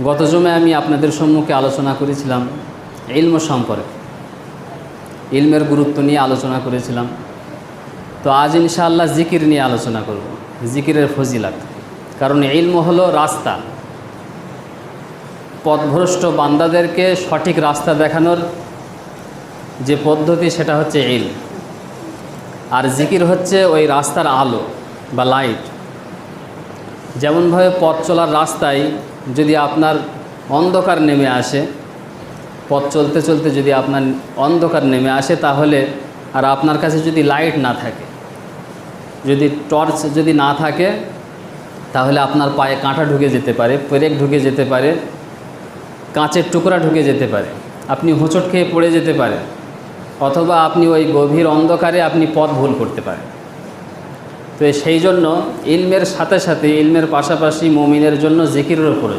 গত জুমে আমি আপনাদের সম্মুখে আলোচনা করেছিলাম ইলম সম্পর্কে, ইলমের গুরুত্ব নিয়ে আলোচনা করেছিলাম। তো আজ ইনশাআল্লাহ জিকির নিয়ে আলোচনা করব, জিকিরের ফজিলত। কারণ ইলম হলো রাস্তা, পথভ্রষ্ট বান্দাদেরকে সঠিক রাস্তা দেখানোর যে পদ্ধতি সেটা হচ্ছে ইলম, আর জিকির হচ্ছে ওই রাস্তার আলো বা লাইট। যেমনভাবে পথ চলার রাস্তায় যদি আপনার অন্ধকার নেমে আসে, পথ চলতে চলতে যদি আপনার অন্ধকার নেমে আসে, তাহলে আর আপনার কাছে যদি লাইট না থাকে, যদি টর্চ যদি না থাকে, তাহলে আপনার পায়ে কাঁটা ঢুকে যেতে পারে, পেরেক ঢুকে যেতে পারে, কাঁচের টুকরা ঢুকে যেতে পারে, আপনি হোঁচট খেয়ে পড়ে যেতে পারে, অথবা আপনি ওই গভীর অন্ধকারে আপনি পথ ভুল করতে পারেন। তো সেই জন্য ইলমের সাথে সাথে, ইলমের পাশাপাশি মুমিনের জন্য জিকিরেরও প্রয়োজন।